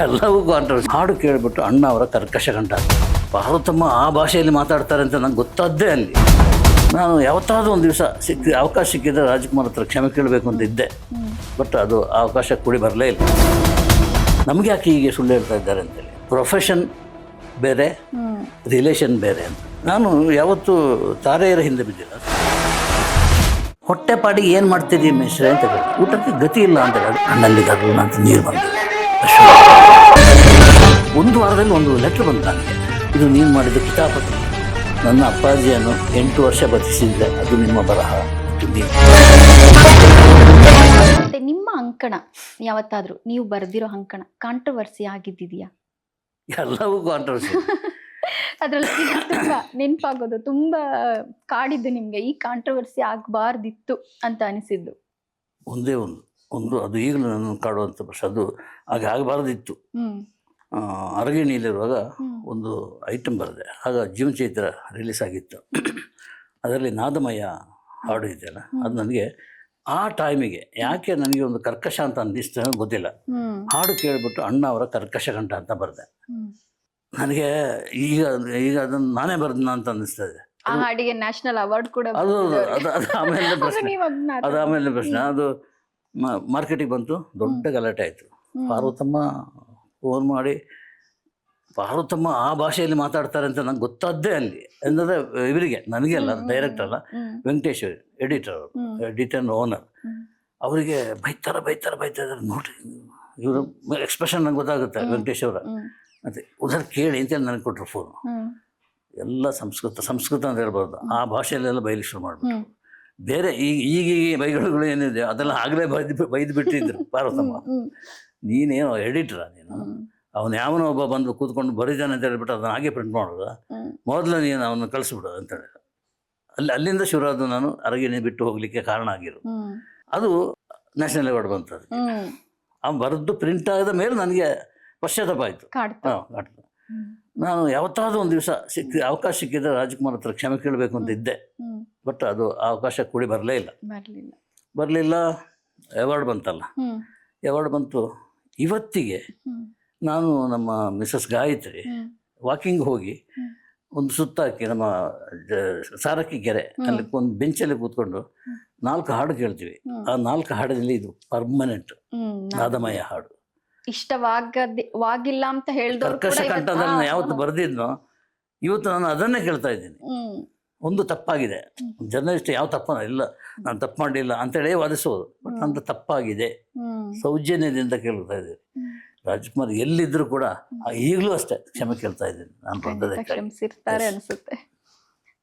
ಎಲ್ಲವೂ ಕಾಂಟ್ರವರ್ಸಿ. ಹಾಡು ಕೇಳಿಬಿಟ್ಟು ಅಣ್ಣ ಅವರ ಕರ್ಕಶ ಕಂಠ. ಪಾರ್ವತಮ್ಮ ಆ ಭಾಷೆಯಲ್ಲಿ ಮಾತಾಡ್ತಾರೆ ಅಂತ ನಂಗೆ ಗೊತ್ತಾದ್ದೇ ಅಲ್ಲಿ. ನಾನು ಯಾವತ್ತಾದ್ರೂ ಒಂದು ದಿವಸ ಅವಕಾಶ ಸಿಕ್ಕಿದ್ರೆ ರಾಜ್ಕುಮಾರ್ ಹತ್ರ ಕ್ಷಮೆ ಕೇಳಬೇಕು ಅಂತ ಇದ್ದೆ. ಬಟ್ ಅದು ಆ ಅವಕಾಶ ಕೂಡಿ ಬರಲೇ ಇಲ್ಲ. ನಮಗೆ ಯಾಕೆ ಹೀಗೆ ಸುಳ್ಳು ಹೇಳ್ತಾ ಇದ್ದಾರೆ ಅಂತೇಳಿ. ಪ್ರೊಫೆಷನ್ ಬೇರೆ, ರಿಲೇಷನ್ ಬೇರೆ ಅಂತ. ನಾನು ಯಾವತ್ತೂ ತಾರೆಯರ ಹಿಂದೆ ಬಿದ್ದಿಲ್ಲ. ಹೊಟ್ಟೆಪಾಡಿಗೆ ಏನು ಮಾಡ್ತೀರಿ ಮಿಶ್ರೆ ಅಂತ ಹೇಳಿ, ಊಟಕ್ಕೆ ಗತಿ ಇಲ್ಲ ಅಂತ ಹೇಳಿ ಕಣ್ಣಲ್ಲಿ ಗರ್ವನ ಅಂತ ನೀರು ಬಂದಿದೆ. ಒಂದು ವಾರದಲ್ಲಿ ಒಂದು ಲೆಟ್ರ್ ಬಂತು ನನಗೆ, ಇದು ನೀನು ಮಾಡಿದ ಕಿತಾಪತಿ. ನನ್ನ ಅಪ್ಪಾಜಿಯನ್ನು 8 ವರ್ಷ ಬದುಕಿಸಿದ್ರೆ ಅದು ನಿಮ್ಮ ಬರಹ. ಮತ್ತೆ ನಿಮ್ಮ ಅಂಕಣ ಯಾವತ್ತಾದ್ರೂ ನೀವು ಬರೆದಿರೋ ಅಂಕಣ ಕಾಂಟ್ರವರ್ಸಿ ಆಗಿದ್ದಿದೆಯಾ? ಎಲ್ಲವೂ ಕಾಂಟ್ರವರ್ಸಿ. ಅದ್ರಲ್ಲಿ ತುಂಬಾ ನೆನಪಾಗೋದು, ತುಂಬಾ ಕಾಡಿದ್ದು ನಿಮ್ಗೆ, ಈ ಕಾಂಟ್ರವರ್ಸಿ ಆಗಬಾರ್ದಿತ್ತು ಅಂತ ಅನಿಸಿದ್ದು ಒಂದೇ ಒಂದು ಅದು ಈಗಲೂ ನನ್ನ ಕಾಡುವಂಥ ಪ್ರಶ್ನೆ. ಅದು ಹಾಗೆ ಆಗಬಾರ್ದಿತ್ತು. ಅರಗಿಣಿಯಲ್ಲಿರುವಾಗ ಒಂದು ಐಟಮ್ ಬರೆದೆ. ಆಗ ಜೀವನಚೈತ್ರ ರಿಲೀಸ್ ಆಗಿತ್ತು. ಅದರಲ್ಲಿ ನಾದಮಯ ಹಾಡು ಇದೆಯಲ್ಲ, ಅದು ನನಗೆ ಆ ಟೈಮಿಗೆ ಯಾಕೆ ನನಗೆ ಒಂದು ಕರ್ಕಶ ಅಂತ ಅನ್ನಿಸ್ತು ಗೊತ್ತಿಲ್ಲ. ಹಾಡು ಕೇಳಿಬಿಟ್ಟು ಅಣ್ಣ ಅವರ ಕರ್ಕಶ ಕಂಠ ಅಂತ ಬರೆದೆ. ನನಗೆ ಈಗ ಅದನ್ನು ನಾನೇ ಬರ್ದನ ಅಂತ ಅನ್ನಿಸ್ತದೆ. ಆ ಹಾಡಿಗೆ ನ್ಯಾಷನಲ್ ಅವಾರ್ಡ್ ಕೂಡ ಅದು ಆಮೇಲೆ ಪ್ರಶ್ನೆ. ಅದು ಮಾರ್ಕೆಟಿಗೆ ಬಂತು, ದೊಡ್ಡ ಗಲಾಟೆ ಆಯಿತು. ಪಾರ್ವತಮ್ಮ ಫೋನ್ ಮಾಡಿ, ಪಾರ್ವತಮ್ಮ ಆ ಭಾಷೆಯಲ್ಲಿ ಮಾತಾಡ್ತಾರೆ ಅಂತ ನಂಗೆ ಗೊತ್ತಾದ್ದೇ ಅಲ್ಲಿ. ಅಂದರೆ ಇವರಿಗೆ, ನನಗೆ ಅಲ್ಲ, ಡೈರೆಕ್ಟರ್ ಅಲ್ಲ, ವೆಂಕಟೇಶ್ ಎಡಿಟರ್ ಓನರ್, ಅವರಿಗೆ ಬೈತಾರೆ ನೋಡ್ರಿ. ಇವರು ಎಕ್ಸ್ಪ್ರೆಷನ್ ನಂಗೆ ಗೊತ್ತಾಗುತ್ತೆ ವೆಂಕಟೇಶ್ ಅವರ. ಮತ್ತು ಉದಾಹರಣೆ ಕೇಳಿ ಅಂತೇಳಿ ನನಗೆ ಕೊಟ್ಟರು ಫೋನು. ಎಲ್ಲ ಸಂಸ್ಕೃತ ಅಂತ ಹೇಳ್ಬಾರ್ದು, ಆ ಭಾಷೆಯಲ್ಲೆಲ್ಲ ಬೈಲಿಕ್ಕೆ ಶುರು ಮಾಡಿಬಿಟ್ರು. ಬೇರೆ ಈಗ ಬೈಗಳು ಏನಿದೆ ಅದೆಲ್ಲ ಆಗಲೇ ಬೈದು ಬಿಟ್ಟಿದ್ರು. ಪಾರ್ವತಮ್ಮ, ನೀನೇನೋ ಎಡಿಟ್ರ, ನೀನು ಅವನು ಯಾವನೋ ಒಬ್ಬ ಬಂದು ಕೂತ್ಕೊಂಡು ಬರೀತಾನೆ ಅಂತ ಹೇಳ್ಬಿಟ್ಟು ಅದನ್ನು ಹಾಗೆ ಪ್ರಿಂಟ್ ಮಾಡೋದು, ಮೊದಲು ನೀನು ಅವನು ಕಳಿಸ್ಬಿಡು ಅಂತೇಳಿ. ಅಲ್ಲಿಂದ ಶುರುವಾದ ನಾನು ಅರಗಿಣಿ ಬಿಟ್ಟು ಹೋಗಲಿಕ್ಕೆ ಕಾರಣ ಆಗಿರು. ಅದು ನ್ಯಾಷನಲ್ ಅವಾರ್ಡ್ ಬಂತದ್ದು. ಆ ಬರೆದು ಪ್ರಿಂಟ್ ಆದ ಮೇಲೆ ನನಗೆ ಪಶ್ಚಾತ್ತಾಪ ಆಯಿತು. ನಾನು ಯಾವತ್ತಾದ್ರೂ ಒಂದು ದಿವಸ ಅವಕಾಶ ಸಿಕ್ಕಿದ್ರೆ ರಾಜ್ಕುಮಾರ್ ಹತ್ರ ಕ್ಷಮೆ ಕೇಳಬೇಕು ಅಂತ ಇದ್ದೆ. ಬಟ್ ಅದು ಆ ಅವಕಾಶ ಕೂಡಿ ಬರಲೇ ಬರಲಿಲ್ಲ. ಅವಾರ್ಡ್ ಬಂತಲ್ಲ, ಅವಾರ್ಡ್ ಬಂತು. ಇವತ್ತಿಗೆ ನಾನು ನಮ್ಮ ಮಿಸಸ್ ಗಾಯತ್ರಿ ವಾಕಿಂಗ್ ಹೋಗಿ ಒಂದು ಸುತ್ತ ಹಾಕಿ ನಮ್ಮ ಸಾರಕ್ಕಿ ಕೆರೆ ಅಲ್ಲಿ ಒಂದು ಬೆಂಚಲ್ಲಿ ಕೂತ್ಕೊಂಡು 4 ಹಾಡು ಕೇಳ್ತೀವಿ. ಆ 4 ಹಾಡಿನಲ್ಲಿ ಇದು ಪರ್ಮನೆಂಟ್ ನಾದಮಯ ಹಾಡು. ಇಷ್ಟವಾಗಿಲ್ಲ ಅಂತ ಹೇಳಿದವರು ಕರ್ಕಶ ಕಂಠದಲ್ಲಿ ನಾನು ಯಾವತ್ತು ಬರೆದಿದ್ನೋ ಇವತ್ತು ನಾನು ಅದನ್ನೇ ಕೇಳ್ತಾ ಇದ್ದೀನಿ. ಒಂದು ತಪ್ಪಾಗಿದೆ, ಜರ್ನಲಿಸ್ಟ್ ಯಾವ ತಪ್ಪ ಇಲ್ಲ, ನಾನು ತಪ್ಪು ಮಾಡಲಿಲ್ಲ ಅಂತೇಳಿ ವಾದಿಸೋದು. ಬಟ್ ನಂದು ತಪ್ಪಾಗಿದೆ, ಸೌಜನ್ಯದಿಂದ ಕೇಳ್ತಾ ಇದ್ದೀನಿ. ರಾಜ್ಕುಮಾರ್ ಎಲ್ಲಿದ್ರು ಕೂಡ ಈಗಲೂ ಅಷ್ಟೇ ಕ್ಷಮೆ ಕೇಳ್ತಾ ಇದ್ದೀನಿ. ನಾನು ಬಂದದಕ್ಕೆ ಕ್ಷಮಿಸಿರ್ತಾರೆ ಅನ್ಸುತ್ತೆ.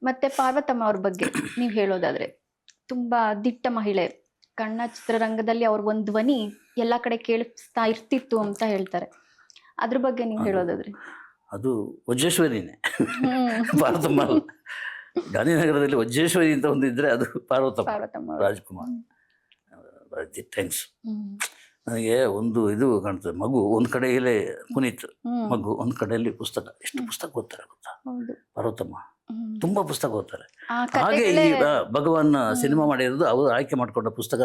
ಮತ್ತೆ ಪಾರ್ವತಮ್ಮ ಅವ್ರ ಬಗ್ಗೆ ನೀವು ಹೇಳೋದಾದ್ರೆ, ತುಂಬಾ ದಿಟ್ಟ ಮಹಿಳೆ. ಕನ್ನಡ ಚಿತ್ರರಂಗದಲ್ಲಿ ಅವ್ರ ಒಂದು ಧ್ವನಿ ಎಲ್ಲಾ ಕಡೆ ಕೇಳಿಸ್ತಾ ಇರ್ತಿತ್ತು ಅಂತ ಹೇಳ್ತಾರೆ. ಅದ್ರ ಬಗ್ಗೆ ನೀವು ಹೇಳೋದಾದ್ರೆ? ಅದು ವಜ್ರೇಶ್ವರಿನೇ, ಪಾರ್ವತಮ್ಮ ಅಲ್ಲ. ಗಾಂಧಿನಗರದಲ್ಲಿ ವಜ್ರೇಶ್ವರಿ ಅಂತ ಒಂದು ಇದ್ರೆ ಅದು ಪಾರ್ವತಮ್ಮ ರಾಜ್ಕುಮಾರ್. ಥ್ಯಾಂಕ್ಸ್. ನನಗೆ ಒಂದು ಇದು ಕಾಣ್ತದೆ, ಮಗು ಒಂದು ಕಡೆಯಲ್ಲೇ ಪುನೀತ್, ಮಗು ಒಂದು ಕಡೆಯಲ್ಲಿ ಪುಸ್ತಕ. ಎಷ್ಟು ಪುಸ್ತಕ ಓದ್ತಾರೆ ಗೊತ್ತಾ ಪಾರ್ವತಮ್ಮ, ತುಂಬಾ ಪುಸ್ತಕ ಓದ್ತಾರೆ. ಹಾಗೆ ಈ ಭಗವಾನ್ ಸಿನಿಮಾ ಮಾಡಿರೋದು ಅವರು ಆಯ್ಕೆ ಮಾಡಿಕೊಂಡ ಪುಸ್ತಕ,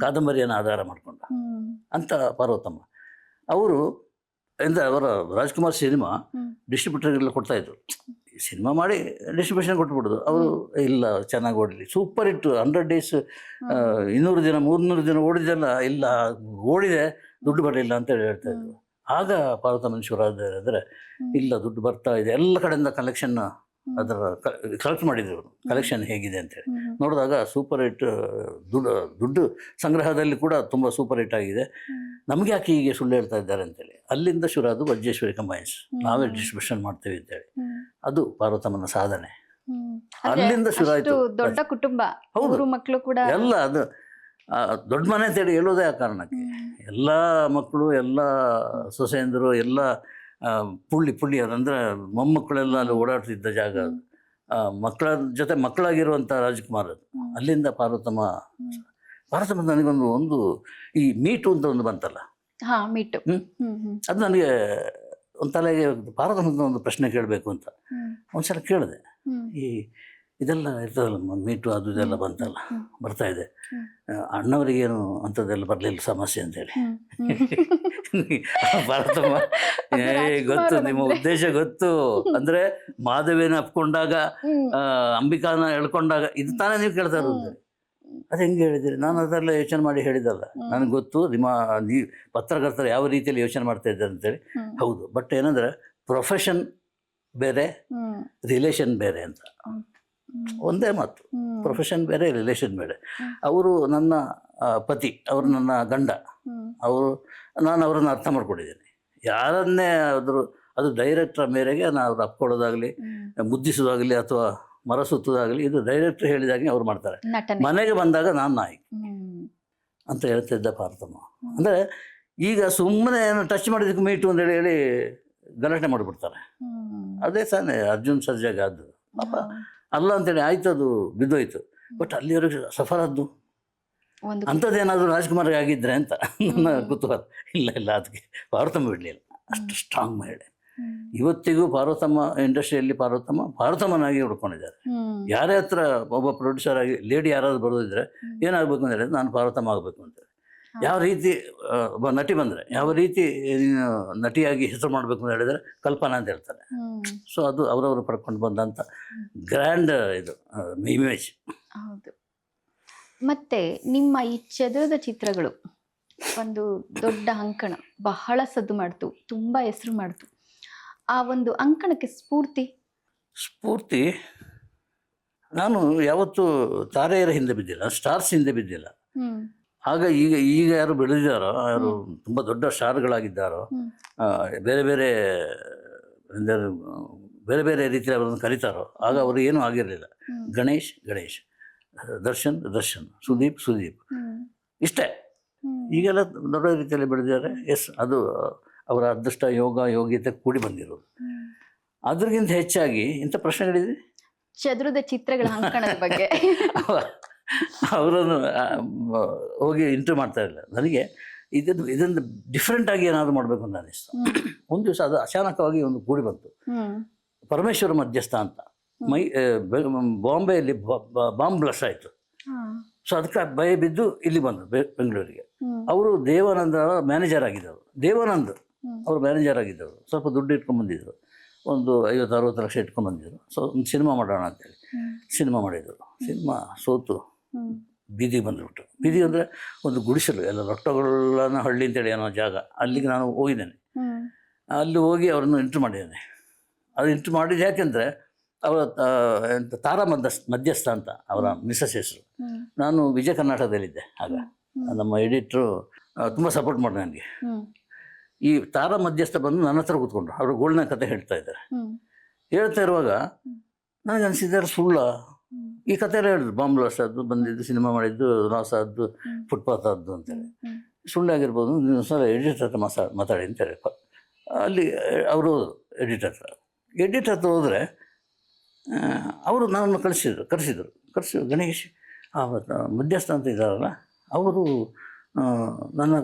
ಕಾದಂಬರಿಯನ್ನು ಆಧಾರ ಮಾಡಿಕೊಂಡ ಅಂತ ಪಾರ್ವತಮ್ಮ ಅವರು. ಅಂದರೆ ಅವರ ರಾಜ್ಕುಮಾರ್ ಸಿನಿಮಾ ಡಿಸ್ಟ್ರಿಬ್ಯೂಟರ್ಗೆಲ್ಲ ಕೊಡ್ತಾ ಇದ್ರು. ಸಿನಿಮಾ ಮಾಡಿ ಡಿಸ್ಟ್ರಿಬ್ಯೂಷನ್ ಕೊಟ್ಬಿಡೋದು. ಅವರು ಇಲ್ಲ ಚೆನ್ನಾಗಿ ಓಡಲಿ, ಸೂಪರ್ ಹಿಟ್, 100 days 200 ದಿನ 300 ದಿನ ಓಡಿದೆಲ್ಲ, ಇಲ್ಲ ಓಡಿದೆ ದುಡ್ಡು ಬರಲಿಲ್ಲ ಅಂತ ಹೇಳ್ತಾ ಇದ್ರು. ಆಗ ಪಾರ್ವತಮ್ಮನ ಶುರುವಾದರೆ ಇಲ್ಲ ದುಡ್ಡು ಬರ್ತಾ ಇದೆ, ಎಲ್ಲ ಕಡೆಯಿಂದ ಕಲೆಕ್ಷನ್ ಅದರ ಕಲೆಕ್ಟ್ ಮಾಡಿದ್ರು. ಕಲೆಕ್ಷನ್ ಹೇಗಿದೆ ಅಂತೇಳಿ ನೋಡಿದಾಗ ಸೂಪರ್ ಹಿಟ್, ದುಡ್ಡು ಸಂಗ್ರಹದಲ್ಲಿ ಕೂಡ ತುಂಬ ಸೂಪರ್ ಹಿಟ್ ಆಗಿದೆ. ನಮಗೆ ಯಾಕೆ ಹೀಗೆ ಸುಳ್ಳು ಹೇಳ್ತಾ ಇದ್ದಾರೆ ಅಂತೇಳಿ ಅಲ್ಲಿಂದ ಶುರು ಅದು ವಜ್ರೇಶ್ವರಿ ಕಂಬೈನ್ಸ್, ನಾವೇ ಡಿಸ್ಟ್ರಿಬ್ಯೂಷನ್ ಮಾಡ್ತೇವೆ ಅಂತೇಳಿ. ಅದು ಪಾರ್ವತಮ್ಮನ ಸಾಧನೆ. ಅಲ್ಲಿಂದ ಶುರು ಆಯಿತು. ದೊಡ್ಡ ಕುಟುಂಬ, ಹೌದು, ಮಕ್ಕಳು ಕೂಡ ಎಲ್ಲ. ಅದು ದೊಡ್ಡ ಮನೆ ಅಂತೇಳಿ ಹೇಳೋದೇ ಆ ಕಾರಣಕ್ಕೆ. ಎಲ್ಲ ಮಕ್ಕಳು, ಎಲ್ಲ ಸೊಸೆಯಂದರು, ಎಲ್ಲ ಪುಳ್ಳಿ ಅದಂದರೆ ಮೊಮ್ಮಕ್ಕಳೆಲ್ಲ ಅಲ್ಲಿ ಓಡಾಡ್ತಿದ್ದ ಜಾಗ ಅದು. ಮಕ್ಕಳ ಜೊತೆ ಮಕ್ಕಳಾಗಿರುವಂಥ ರಾಜ್ಕುಮಾರ್ ಅದು. ಅಲ್ಲಿಂದ ಪಾರ್ವತಮ್ಮ ನನಗೊಂದು ಈ ಮೀಟು ಅಂತ ಒಂದು ಬಂತಲ್ಲ, ಅದು ನನಗೆ ಒಂದು ತಲೆಗೆ ಪಾರ್ವತಮ್ಮ ಒಂದು ಪ್ರಶ್ನೆ ಕೇಳಬೇಕು ಅಂತ ಒಂದ್ಸಲ ಕೇಳಿದೆ. ಈ ಇದೆಲ್ಲ ಇರ್ತದಲ್ಲ, ಮೀಟು ಅದು ಇದೆಲ್ಲ ಬಂತಲ್ಲ, ಬರ್ತಾ ಇದೆ. ಅಣ್ಣವರಿಗೇನು ಅಂಥದ್ದೆಲ್ಲ ಬರಲಿಲ್ಲ ಸಮಸ್ಯೆ ಅಂತೇಳಿ. ಭಾರತಮ್ಮ ಗೊತ್ತು, ನಿಮ್ಮ ಉದ್ದೇಶ ಗೊತ್ತು. ಅಂದರೆ ಮಾಧವಿನ ಅಪ್ಕೊಂಡಾಗ, ಅಂಬಿಕಾನ ಎಳ್ಕೊಂಡಾಗ ಇದು ತಾನೇ ನೀವು ಕೇಳ್ತಾ ಇರೋದು. ಅದು ಹೆಂಗೆ ಹೇಳಿದಿರಿ? ನಾನು ಅದೆಲ್ಲ ಯೋಚನೆ ಮಾಡಿ ಹೇಳಿದಲ್ಲ. ನನಗೆ ಗೊತ್ತು ನೀವು ಪತ್ರಕರ್ತರು ಯಾವ ರೀತಿಯಲ್ಲಿ ಯೋಚನೆ ಮಾಡ್ತಾ ಇದ್ದಾರೆ ಅಂತೇಳಿ. ಹೌದು, ಬಟ್ ಏನಂದರೆ ಪ್ರೊಫೆಷನ್ ಬೇರೆ, ರಿಲೇಷನ್ ಬೇರೆ ಅಂತ. ಒಂದೇ ಮಾತು, ಪ್ರೊಫೆಷನ್ ಬೇರೆ, ರಿಲೇಷನ್ ಬೇರೆ. ಅವರು ನನ್ನ ಪತಿ, ಅವರು ನನ್ನ ಗಂಡ, ನಾನು ಅವರನ್ನು ಅರ್ಥ ಮಾಡ್ಕೊಂಡಿದ್ದೀನಿ. ಯಾರನ್ನೇ ಅದು ಡೈರೆಕ್ಟ್ರ ಮೇರೆಗೆ ನಾನು ಅವ್ರು ಅಪ್ಕೊಳ್ಳೋದಾಗಲಿ, ಮುದ್ದಿಸೋದಾಗಲಿ ಅಥವಾ ಮರ ಸುತ್ತೋದಾಗಲಿ, ಇದು ಡೈರೆಕ್ಟ್ರ್ ಹೇಳಿದಾಗೆ ಅವ್ರು ಮಾಡ್ತಾರೆ. ಮನೆಗೆ ಬಂದಾಗ ನಾನು ನಾಯಿ ಅಂತ ಹೇಳ್ತಿದ್ದ ಭಾರತಮ್ಮ. ಅಂದರೆ ಈಗ ಸುಮ್ಮನೆ ಟಚ್ ಮಾಡಿದ್ದಕ್ಕೆ ಮೀಟು ಅಂತ ಹೇಳಿ ಗಲಾಟೆ ಮಾಡಿಬಿಡ್ತಾರೆ. ಅದೇ ತಾನೇ ಅರ್ಜುನ್ ಸರ್ಜಾಗ ಅದು ಪಾಪ ಅಲ್ಲ ಅಂತೇಳಿ ಆಯ್ತು, ಅದು ಬಿದ್ದೋಯ್ತು. ಬಟ್ ಅಲ್ಲಿವರೆಗೆ ಸಫರಾದ್ದು ಅಂಥದ್ದೇನಾದರೂ ರಾಜ್ಕುಮಾರ್ಗೆ ಆಗಿದ್ರೆ ಅಂತ ನನ್ನ ಕುತೂಹಲ. ಇಲ್ಲ, ಅದಕ್ಕೆ ಪಾರ್ವತಮ್ಮ ಬಿಡಲಿಲ್ಲ. ಅಷ್ಟು ಸ್ಟ್ರಾಂಗ್ ಮಹಿಳೆ. ಇವತ್ತಿಗೂ ಪಾರ್ವತಮ್ಮ ಇಂಡಸ್ಟ್ರಿಯಲ್ಲಿ ಪಾರ್ವತಮ್ಮನಾಗಿ ಹುಡ್ಕೊಂಡಿದ್ದಾರೆ. ಯಾರೇ ಹತ್ರ ಒಬ್ಬ ಪ್ರೊಡ್ಯೂಸರ್ ಆಗಿ ಲೇಡಿ ಯಾರಾದ್ರು ಬರೋದಿದ್ರೆ ಏನಾಗಬೇಕು ಅಂತ ಹೇಳಿದ್ರೆ ನಾನು ಪಾರ್ವತಮ್ಮ ಆಗಬೇಕು ಅಂತೇಳಿ. ಯಾವ ರೀತಿ ಒಬ್ಬ ನಟಿ ಬಂದರೆ ಯಾವ ರೀತಿ ನಟಿಯಾಗಿ ಹೆಸರು ಮಾಡಬೇಕು ಅಂತ ಹೇಳಿದರೆ ಕಲ್ಪನಾ ಅಂತ ಹೇಳ್ತಾರೆ. ಸೊ ಅದು ಅವರವರು ಪಡ್ಕೊಂಡು ಬಂದಂಥ ಗ್ರ್ಯಾಂಡ್ ಇದು ಇಮೇಜ್. ಹೌದು. ಮತ್ತೆ ನಿಮ್ಮ ಈ ಚದುರದ ಚಿತ್ರಗಳು ಒಂದು ದೊಡ್ಡ ಅಂಕಣ, ಬಹಳ ಸದ್ದು ಮಾಡ್ತು, ತುಂಬ ಹೆಸರು ಮಾಡ್ತು. ಆ ಒಂದು ಅಂಕಣಕ್ಕೆ ಸ್ಫೂರ್ತಿ ನಾನು ಯಾವತ್ತೂ ತಾರೆಯರ ಹಿಂದೆ ಬಿದ್ದಿಲ್ಲ, ಸ್ಟಾರ್ಸ್ ಹಿಂದೆ ಬಿದ್ದಿಲ್ಲ. ಆಗ ಈಗ ಯಾರು ಬೆಳೆದಿದ್ದಾರೋ, ಯಾರು ತುಂಬ ದೊಡ್ಡ ಸ್ಟಾರ್ಗಳಾಗಿದ್ದಾರೋ, ಬೇರೆ ಬೇರೆ ರೀತಿಯಲ್ಲಿ ಅವರನ್ನು ಕರೀತಾರೋ, ಆಗ ಅವರು ಏನೂ ಆಗಿರಲಿಲ್ಲ. ಗಣೇಶ್, ದರ್ಶನ್, ಸುದೀಪ್ ಇಷ್ಟೇ. ಈಗೆಲ್ಲ ದೊಡ್ಡ ರೀತಿಯಲ್ಲಿ ಬೆಳೆದಿದ್ದಾರೆ. ಎಸ್, ಅದು ಅವರ ಅದೃಷ್ಟ, ಯೋಗ್ಯತೆ ಕೂಡಿ ಬಂದಿರೋದು. ಅದ್ರಿಗಿಂತ ಹೆಚ್ಚಾಗಿ ಇಂಥ ಪ್ರಶ್ನೆಗಳಿದೆ. ಚದುರದ ಚಿತ್ರಗಳ ಅಂಕಣದ ಬಗ್ಗೆ ಅವರನ್ನು ಹೋಗಿ ಇಂಟರ್ವ್ಯೂ ಮಾಡ್ತಾ ಇಲ್ಲ. ನನಗೆ ಇದನ್ನು ಡಿಫ್ರೆಂಟಾಗಿ ಏನಾದರೂ ಮಾಡಬೇಕು ಅಂತ ಅನಿಸ್ತು. ಒಂದು ದಿವಸ ಅದು ಅಚಾನಕವಾಗಿ ಒಂದು ಕೂಡಿ ಬಂತು. ಪರಮೇಶ್ವರ ಮಧ್ಯಸ್ಥ ಅಂತ ಬಾಂಬೆಯಲ್ಲಿ ಬಾಂಬ್ ಬ್ಲಾಸ್ಟ್ ಆಯಿತು. ಸೊ ಅದಕ್ಕೆ ಭಯ ಬಿದ್ದು ಇಲ್ಲಿ ಬಂದರು ಬೆಂಗಳೂರಿಗೆ. ಅವರು ದೇವಾನಂದ ಮ್ಯಾನೇಜರ್ ಆಗಿದ್ದರು. ಅವರು ಮ್ಯಾನೇಜರ್ ಆಗಿದ್ದರು. ಸ್ವಲ್ಪ ದುಡ್ಡು ಇಟ್ಕೊಂಡ್ಬಂದಿದ್ರು, ಒಂದು 50-60 ಲಕ್ಷ ಇಟ್ಕೊಂಡ್ಬಂದಿದ್ರು. ಸೊ ಒಂದು ಸಿನಿಮಾ ಮಾಡೋಣ ಅಂತೇಳಿ ಸಿನಿಮಾ ಮಾಡಿದರು. ಸಿನಿಮಾ ಸೋತು ಬೀದಿಗೆ ಬಂದುಬಿಟ್ಟು. ಬೀದಿ ಅಂದರೆ ಒಂದು ಗುಡಿಸಲು, ಎಲ್ಲ ರೊಟ್ಟಗಳನ್ನ ಹಳ್ಳಿ ಅಂತೇಳಿ ಅನ್ನೋ ಜಾಗ, ಅಲ್ಲಿಗೆ ನಾನು ಹೋಗಿದ್ದೇನೆ. ಅಲ್ಲಿ ಹೋಗಿ ಅವ್ರನ್ನು ಇಂಟ್ರ್ಯೂ ಮಾಡಿದ್ದೇನೆ. ಅದು ಇಂಟ್ರ್ಯೂ ಮಾಡಿದ್ದು ಯಾಕೆಂದರೆ ಅವರ ತಾರಾ ಮಧ್ಯಸ್ಥ ಅಂತ ಅವರ ಮಿಸ್ಸಸ್ ಹೆಸರು. ನಾನು ವಿಜಯ ಕರ್ನಾಟಕದಲ್ಲಿದ್ದೆ ಆಗ. ನಮ್ಮ ಎಡಿಟ್ರು ತುಂಬ ಸಪೋರ್ಟ್ ಮಾಡಿದೆ ನನಗೆ. ಈ ತಾರಾ ಮಧ್ಯಸ್ಥ ಬಂದು ನನ್ನ ಹತ್ರ ಕೂತ್ಕೊಂಡ್ರು. ಅವರು ಗೋಲ್ಡ್ನ ಕತೆ ಹೇಳ್ತಾ ಇರುವಾಗ ನನಗೆ ಅನಿಸಿದ್ದಾರೆ ಸುಳ್ಳ ಈ ಕತೆ ಎಲ್ಲ ಹೇಳಿದ್ರು. ಬಾಂಬ್ ಬ್ಲಾಸ್ಟ್ ಆದ್ದು, ಬಂದಿದ್ದು, ಸಿನಿಮಾ ಮಾಡಿದ್ದು, ಲಾಸ್ ಆದ್ದು, ಫುಟ್ಪಾತ್ ಆದ್ದು ಅಂತೇಳಿ. ಸುಳ್ಳಾಗಿರ್ಬೋದು, ನೀವು ಸಲ ಎಡಿಟರ್ ಹತ್ರ ಮಾತಾಡಿ ಅಂತೇಳಿ ಅಲ್ಲಿ ಅವರು ಎಡಿಟರ್ ಹತ್ರ ಹೋದರೆ ಅವರು ನನ್ನನ್ನು ಕರೆಸಿದ್ರು. ಗಣೇಶ್ ಮಧ್ಯಸ್ಥ ಅಂತ ಇದ್ದಾರಲ್ಲ, ಅವರು ನನ್ನ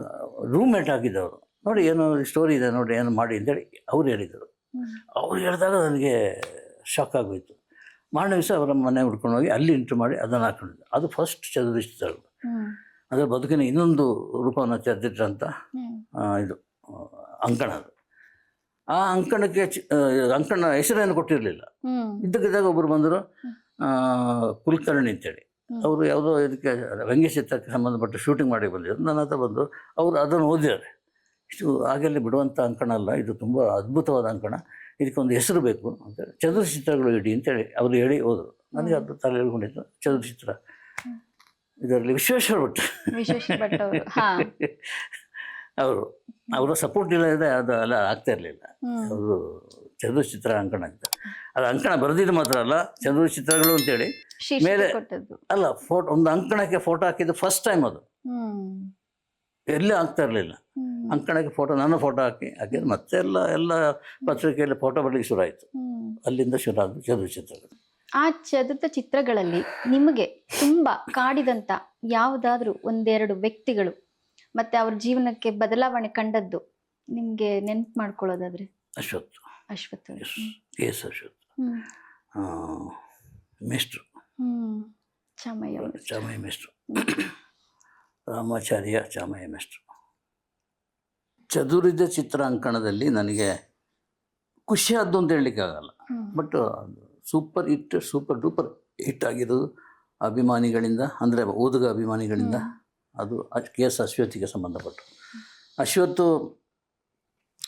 ರೂಮ್ಮೇಟ್ ಆಗಿದ್ದವರು, ನೋಡಿ ಏನೋ ಸ್ಟೋರಿ ಇದೆ ನೋಡಿ, ಏನು ಮಾಡಿ ಅಂತೇಳಿ ಅವ್ರು ಹೇಳಿದರು. ಅವ್ರು ಹೇಳಿದಾಗ ನನಗೆ ಶಾಕ್ ಆಗೋಯಿತು. ಮಾರನೇ ದಿವಸ ಅವರ ಮನೆ ಹುಡ್ಕೊಂಡು ಹೋಗಿ ಅಲ್ಲಿ ಇಂಟ್ರ್ಯೂ ಮಾಡಿ ಅದನ್ನು ಹಾಕೊಂಡಿದ್ದು. ಅದು ಫಸ್ಟ್ ಚದುರ ಚಿತ್ರಗಳು. ಅದರ ಬದುಕಿನ ಇನ್ನೊಂದು ರೂಪವನ್ನು ತೆರೆದಿಟ್ಟಂಥ ಇದು ಅಂಕಣ. ಅದು ಆ ಅಂಕಣಕ್ಕೆ ಅಂಕಣ ಹೆಸರೇನು ಕೊಟ್ಟಿರಲಿಲ್ಲ. ಇದ್ದಕ್ಕಿದ್ದಾಗ ಒಬ್ಬರು ಬಂದರು, ಕುಲಕರ್ಣಿ ಅಂತೇಳಿ. ಅವರು ಯಾವುದೋ ಇದಕ್ಕೆ ವ್ಯಂಗ್ಯಚಿತ್ರಕ್ಕೆ ಸಂಬಂಧಪಟ್ಟ ಶೂಟಿಂಗ್ ಮಾಡಿ ಬಂದಿದ್ರು. ನನ್ನ ಹತ್ರ ಬಂದು ಅವರು ಅದನ್ನು ಓದಿದ್ದಾರೆ. ಇಷ್ಟು ಆಗಲ್ಲಿ ಬಿಡುವಂಥ ಅಂಕಣ ಅಲ್ಲ, ಇದು ತುಂಬ ಅದ್ಭುತವಾದ ಅಂಕಣ, ಇದಕ್ಕೊಂದು ಹೆಸರು ಬೇಕು ಅಂತೇಳಿ ಚದುರ ಚಿತ್ರಗಳು ಇಡಿ ಅಂತೇಳಿ ಅವರು ಹೇಳಿ ಹೋದರು. ನನಗೆ ಅದು ತಲೆ ಹೇಳ್ಕೊಂಡಿತ್ತು. ಚದುರ ಚಿತ್ರ ಇದರಲ್ಲಿ ವಿಶ್ವೇಶ್ವರ ಭಟ್ ಅವರ ಸಪೋರ್ಟ್ ಇಲ್ಲದೆ ಅದು ಎಲ್ಲ ಆಗ್ತಾ ಇರಲಿಲ್ಲ. ಅವರು ಚದುರ ಚಿತ್ರ ಅಂಕಣ ಅಂತ, ಅದು ಅಂಕಣ ಬರೆದಿದ್ದು ಮಾತ್ರ ಅಲ್ಲ, ಚದುರ ಚಿತ್ರಗಳು ಅಂತೇಳಿ ಮೇಲೆ ಅಲ್ಲ ಒಂದು ಅಂಕಣಕ್ಕೆ ಫೋಟೋ ಹಾಕಿದ್ದು ಫಸ್ಟ್ ಟೈಮ್. ಅದು ಎಲ್ಲೇ ಆಗ್ತಾ ಇರಲಿಲ್ಲ. ಅಂಕಣಕ್ಕೆ ನನ್ನ ಫೋಟೋ ಹಾಕಿದ್ದು ಮತ್ತೆ ಎಲ್ಲ ಪತ್ರಿಕೆಯಲ್ಲಿ ಫೋಟೋ ಬರಲಿಕ್ಕೆ ಶುರು ಆಯಿತು. ಅಲ್ಲಿಂದ ಶುರು ಆದ ಚದುರ ಚಿತ್ರಗಳು. ಆ ಚದುರ ಚಿತ್ರಗಳಲ್ಲಿ ನಿಮಗೆ ತುಂಬ ಕಾಡಿದಂಥ ಯಾವುದಾದ್ರೂ ಒಂದೆರಡು ವ್ಯಕ್ತಿಗಳು ಮತ್ತೆ ಅವ್ರ ಜೀವನಕ್ಕೆ ಬದಲಾವಣೆ ಕಂಡದ್ದು ನಿಮಗೆ ನೆನಪು ಮಾಡ್ಕೊಳ್ಳೋದಾದ್ರೆ? ಅಶ್ವಥ್ ಅಶ್ವಥ್ ಮೇಷ್ಟ್ರು ಚಾಮಯ ಮೇಷ್ಟ್ರು, ರಾಮಾಚಾರ್ಯ ಚಾಮಯ ಮೇಷ್ಟ್ರು. ಚದುರಿದ ಚಿತ್ರಾಂಕಣದಲ್ಲಿ ನನಗೆ ಖುಷಿ ಆದ್ದು ಅಂತ ಹೇಳಲಿಕ್ಕಾಗಲ್ಲ. ಬಟ್ ಸೂಪರ್ ಡೂಪರ್ ಹಿಟ್ ಆಗಿರೋದು ಅಭಿಮಾನಿಗಳಿಂದ, ಅಂದರೆ ಓದುಗ ಅಭಿಮಾನಿಗಳಿಂದ. ಅದು KS ಅಶ್ವತ್ಥಿಗೆ ಸಂಬಂಧಪಟ್ಟು. ಅಶ್ವತ್ತು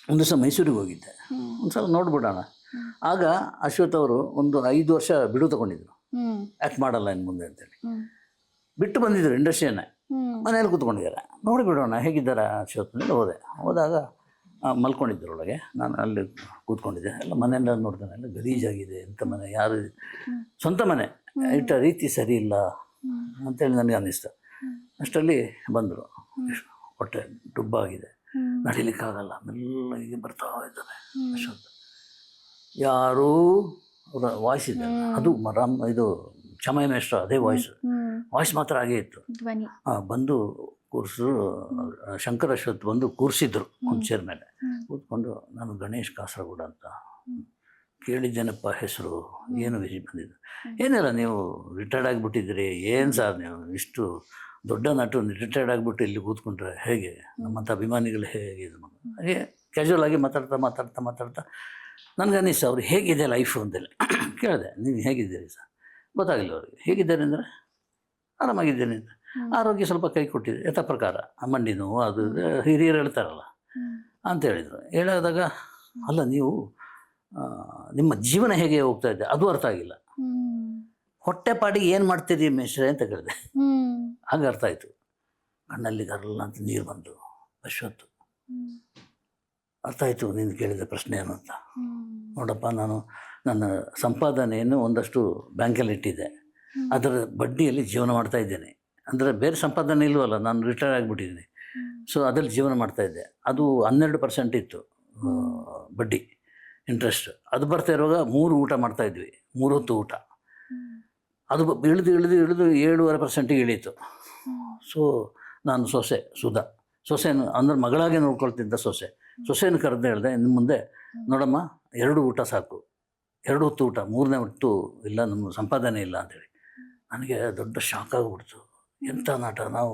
ಒಂದು ದಿವಸ ಮೈಸೂರಿಗೆ ಹೋಗಿದ್ದೆ, ಒಂದು ಸಲ ನೋಡ್ಬಿಡೋಣ. ಆಗ ಅಶ್ವಥ್ ಅವರು ಒಂದು 5 ವರ್ಷ ಬಿಡು ತಗೊಂಡಿದ್ರು, ಆ್ಯಕ್ಟ್ ಮಾಡಲ್ಲ ಇನ್ನು ಮುಂದೆ ಅಂತೇಳಿ ಬಿಟ್ಟು ಬಂದಿದ್ರು ಇಂಡಸ್ಟ್ರಿಯನ್ನೇ. ಮನೇಲಿ ಕೂತ್ಕೊಂಡಿದ್ದಾರೆ, ನೋಡಿಬಿಡೋಣ ಹೇಗಿದ್ದಾರೆ ಅಶ್ವಥ್ ಅಂತ ಹೋದಾಗ ಮಲ್ಕೊಂಡಿದ್ರು ಒಳಗೆ. ನಾನು ಅಲ್ಲಿ ಕೂತ್ಕೊಂಡಿದ್ದೆ. ಎಲ್ಲ ಮನೆಯೆಲ್ಲ ನೋಡ್ತಾನೆ, ಎಲ್ಲ ಗಲೀಜಾಗಿದೆ, ಎಂಥ ಮನೆ, ಯಾರು ಸ್ವಂತ ಮನೆ ಇಟ್ಟ ರೀತಿ ಸರಿ ಇಲ್ಲ ಅಂತೇಳಿ ನನಗೆ ಅನ್ನಿಸ್ತು. ಅಷ್ಟರಲ್ಲಿ ಬಂದರು. ಹೊಟ್ಟೆ ಡುಬ್ಬಾಗಿದೆ, ನಡಿಲಿಕ್ಕಾಗಲ್ಲ, ಮೆಲ್ಲಗೆ ಬರ್ತಾ ಇದ್ದಾರೆ ಅಶ್ವತ್. ಯಾರೂ ವಾಯ್ಸ್ ಇದೆ, ಅದು ಇದು ಚಾಮಯ ಮೇಷ್ಟ್ರ ಅದೇ ವಾಯ್ಸ್ ಮಾತ್ರ ಹಾಗೇ ಇತ್ತು. ಬಂದು ಕೂರಿಸಿದ್ರು, ಶಂಕರ್ ಅಶ್ವಥ್ ಬಂದು ಕೂರಿಸಿದ್ರು ಒಂದು ಚೇರ್ ಮೇಲೆ ಕೂತ್ಕೊಂಡು. ನಾನು ಗಣೇಶ್ ಕಾಸರಗೋಡ ಅಂತ ಕೇಳಿದ್ದೇನಪ್ಪ ಹೆಸರು, ಏನು ಬಂದಿದ್ದು. ಏನಿಲ್ಲ, ನೀವು ರಿಟೈರ್ಡ್ ಆಗಿಬಿಟ್ಟಿದ್ದೀರಿ, ಏನು ಸರ್ ನೀವು ಇಷ್ಟು ದೊಡ್ಡ ನಟರು ರಿಟೈರ್ಡ್ ಆಗಿಬಿಟ್ಟು ಇಲ್ಲಿ ಕೂತ್ಕೊಂಡ್ರೆ ಹೇಗೆ, ನಮ್ಮಂಥ ಅಭಿಮಾನಿಗಳು ಹೇಗೆ ಇದು ಹಾಗೆ ಕ್ಯಾಶುವಲ್ ಆಗಿ ಮಾತಾಡ್ತಾ ನನಗೆ ಅನ್ನಿಸ್ತು ಅವ್ರು ಹೇಗಿದೆ ಲೈಫು ಅಂತೇಳಿ. ಕೇಳಿದೆ, ನೀವು ಹೇಗಿದ್ದೀರಿ ಸರ್? ಗೊತ್ತಾಗಿಲ್ಲ ಅವ್ರಿಗೆ. ಹೇಗಿದ್ದಾರೆ ಅಂದರೆ ಆರಾಮಾಗಿದ್ದೇನೆ ಅಂತ. ಆರೋಗ್ಯ ಸ್ವಲ್ಪ ಕೈ ಕೊಟ್ಟಿದೆ ಯಥಾ ಪ್ರಕಾರ, ಮಂಡಿ ನೋವು ಅದು ಹಿರಿಯರು ಹೇಳ್ತಾರಲ್ಲ ಅಂತ ಹೇಳಿದರು. ಹೇಳಿದಾಗ ಅಲ್ಲ ನೀವು ನಿಮ್ಮ ಜೀವನ ಹೇಗೆ ಹೋಗ್ತಾ ಇದೆ ಅದು ಅರ್ಥ ಆಗಿಲ್ಲ. ಹೊಟ್ಟೆಪಾಡಿಗೆ ಏನು ಮಾಡ್ತೀರಿ ಮೇಷ್ಟ್ರೆ ಅಂತ ಕೇಳಿದೆ. ಹಾಗೆ ಅರ್ಥ ಆಯಿತು. ಕಣ್ಣಲ್ಲಿ ಗರಲ್ಲ ಅಂತ ನೀರು ಬಂದು ಅಶ್ವತ್ತು ಅರ್ಥ ಆಯಿತು ನೀನು ಕೇಳಿದ ಪ್ರಶ್ನೆ ಏನು ಅಂತ. ನೋಡಪ್ಪ, ನಾನು ನನ್ನ ಸಂಪಾದನೆಯನ್ನು ಒಂದಷ್ಟು ಬ್ಯಾಂಕಲ್ಲಿ ಇಟ್ಟಿದ್ದೆ, ಅದರ ಬಡ್ಡಿಯಲ್ಲಿ ಜೀವನ ಮಾಡ್ತಾ ಇದ್ದೇನೆ. ಅಂದರೆ ಬೇರೆ ಸಂಪಾದನೆ ಇಲ್ವಲ್ಲ, ನಾನು ರಿಟೈರ್ ಆಗಿಬಿಟ್ಟಿದ್ದೀನಿ. ಸೊ ಅದರಲ್ಲಿ ಜೀವನ ಮಾಡ್ತಾಯಿದ್ದೆ. ಅದು 12% ಇತ್ತು ಬಡ್ಡಿ ಇಂಟ್ರೆಸ್ಟ್. ಅದು ಬರ್ತಾ ಇರುವಾಗ 3 ಊಟ ಮಾಡ್ತಾಯಿದ್ವಿ, 3 ಹೊತ್ತು ಊಟ. ಅದು ಇಳಿದು 7.5% ಇಳೀತು. ಸೊ ನಾನು ಸೊಸೆಯನ್ನು ಅಂದರೆ ಮಗಳಾಗೆ ನೋಡ್ಕೊಳ್ತಿದ್ದ ಸೊಸೆಯನ್ನು ಕರೆದು ಹೇಳಿದೆ, ಇನ್ನು ಮುಂದೆ ನೋಡಮ್ಮ 2 ಊಟ ಸಾಕು, 2 ಹೊತ್ತು ಊಟ, 3ನೇ ಹೊತ್ತು ಇಲ್ಲ, ನಮ್ಮ ಸಂಪಾದನೆ ಇಲ್ಲ ಅಂತೇಳಿ. ನನಗೆ ದೊಡ್ಡ ಶಾಕ್ ಆಗಿಬಿಡ್ತು. ಎಂಥ ನಾಟ! ನಾವು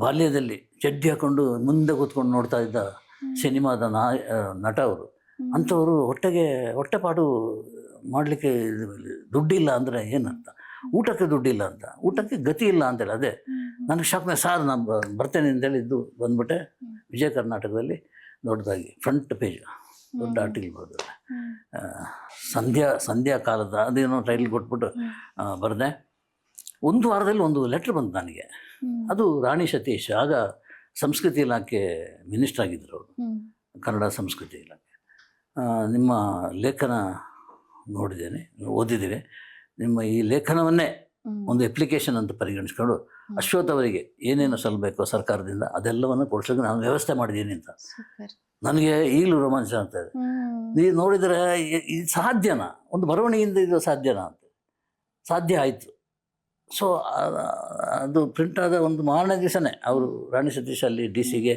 ಬಾಲ್ಯದಲ್ಲಿ ಚಡ್ಡಿ ಹಾಕ್ಕೊಂಡು ಮುಂದೆ ಕೂತ್ಕೊಂಡು ನೋಡ್ತಾ ಇದ್ದ ಸಿನಿಮಾದ ನಟ ಅವರು. ಅಂಥವರು ಹೊಟ್ಟೆಪಾಡು ಮಾಡಲಿಕ್ಕೆ ದುಡ್ಡಿಲ್ಲ ಅಂದರೆ ಏನಂತ, ಊಟಕ್ಕೆ ದುಡ್ಡಿಲ್ಲ ಅಂತ, ಊಟಕ್ಕೆ ಗತಿ ಇಲ್ಲ ಅಂತೇಳಿ. ಅದೇ ನನಗೆ ಶಾಕ್ನ ಸಾರ್ ನಾನು ಬರ್ತೇನೆ ಅಂತೇಳಿದ್ದು. ಬಂದ್ಬಿಟ್ಟೆ. ವಿಜಯ ಕರ್ನಾಟಕದಲ್ಲಿ ದೊಡ್ಡದಾಗಿ ಫ್ರಂಟ್ ಪೇಜ್ ದೊಡ್ಡ ಆರ್ಟಿಕಲ್ ಬರೆದಿದೆ. ಸಂಧ್ಯಾ ಕಾಲದ ಅದೇನೋ ಟೈಟಲ್ ಕೊಟ್ಬಿಟ್ಟು ಬರೆದೆ. 1 ವಾರದಲ್ಲಿ ಒಂದು ಲೆಟ್ರ್ ಬಂತು ನನಗೆ. ಅದು ರಾಣಿ ಸತೀಶ್, ಆಗ ಸಂಸ್ಕೃತಿ ಇಲಾಖೆ ಮಿನಿಸ್ಟರ್ ಆಗಿದ್ದರು ಅವರು, ಕನ್ನಡ ಸಂಸ್ಕೃತಿ ಇಲಾಖೆ. ನಿಮ್ಮ ಲೇಖನ ನೋಡಿದ್ದೇನೆ, ಓದಿದ್ದೇವೆ. ನಿಮ್ಮ ಈ ಲೇಖನವನ್ನೇ ಒಂದು ಅಪ್ಲಿಕೇಶನ್ ಅಂತ ಪರಿಗಣಿಸ್ಕೊಂಡು ಅಶ್ವಥ್ ಅವರಿಗೆ ಏನೇನು ಸಲ್ಲಬೇಕೋ ಸರ್ಕಾರದಿಂದ ಅದೆಲ್ಲವನ್ನು ಕೊಡ್ಸೋಕೆ ನಾನು ವ್ಯವಸ್ಥೆ ಮಾಡಿದ್ದೀನಿ ಅಂತ. ನನಗೆ ಈಗಲೂ ರೋಮಾಂಚ ಆಗ್ತಾ ಇದೆ. ನೀವು ನೋಡಿದರೆ ಇದು ಸಾಧ್ಯನಾ, ಒಂದು ಬರವಣಿಗೆಯಿಂದ ಇದು ಸಾಧ್ಯನಾ ಅಂತ. ಸಾಧ್ಯ ಆಯಿತು. ಸೊ ಅದು ಪ್ರಿಂಟ್ ಆದ ಒಂದು ಮಾರನೇ ದಿವಸನೇ ಅವರು ರಾಣಿ ಸತೀಶ್ ಅಲ್ಲಿ DC-ಗೆ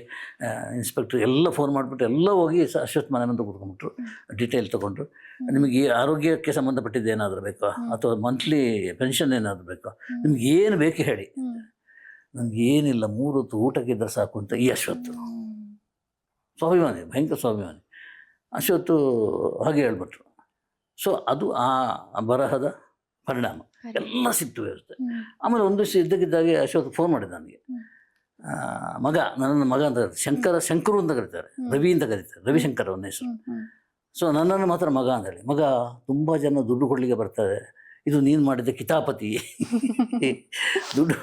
ಇನ್ಸ್ಪೆಕ್ಟ್ರ್ ಎಲ್ಲ ಫೋನ್ ಮಾಡಿಬಿಟ್ಟು ಎಲ್ಲ ಹೋಗಿ ಅಶ್ವಥ್ ಮನೆ ಮುಂದೆ ಕೂತ್ಕೊಂಡ್ಬಿಟ್ರು. ಡೀಟೇಲ್ ತೊಗೊಂಡ್ರು. ನಿಮಗೆ ಆರೋಗ್ಯಕ್ಕೆ ಸಂಬಂಧಪಟ್ಟಿದ್ದು ಏನಾದರೂ ಬೇಕಾ, ಅಥವಾ ಮಂತ್ಲಿ ಪೆನ್ಷನ್ ಏನಾದರೂ ಬೇಕಾ, ನಿಮ್ಗೆ ಏನು ಬೇಕು ಹೇಳಿ, ನನಗೆ ಏನಿಲ್ಲ, 3 ಹೊತ್ತು ಊಟಕ್ಕಿದ್ದರೆ ಸಾಕು ಅಂತ. ಈ ಅಶ್ವತ್ತು ಸ್ವಾಭಿಮಾನಿ, ಭಯಂಕರ ಸ್ವಾಭಿಮಾನಿ ಅಶ್ವತ್ತು ಹಾಗೆ ಹೇಳ್ಬಿಟ್ರು. ಸೊ ಅದು ಆ ಬರಹದ ಪರಿಣಾಮ. ಎಲ್ಲ ಸಿಕ್ತು ವ್ಯವಸ್ಥೆ. ಆಮೇಲೆ ಒಂದು ದಿವಸ ಇದ್ದಕ್ಕಿದ್ದಾಗೆ ಅಶ್ವತ್ ಫೋನ್ ಮಾಡಿದ ನನಗೆ. ನನ್ನ ಮಗ ಅಂತ ಕರೀತಾರೆ, ಶಂಕರು ಅಂತ ಕರೀತಾರೆ, ರವಿ ಅಂತ ಕರೀತಾರೆ, ರವಿಶಂಕರ್ ಅವನ ಹೆಸರು. ಸೊ ನನ್ನನ್ನು ಮಾತ್ರ ಮಗ ಅಂತೇಳಿ. ಮಗ, ತುಂಬ ಜನ ದುಡ್ಡು ಕೊಡಲಿಕ್ಕೆ ಬರ್ತಾರೆ, ಇದು ನೀನು ಮಾಡಿದ ಕಿತಾಪತಿ, ದುಡ್ಡು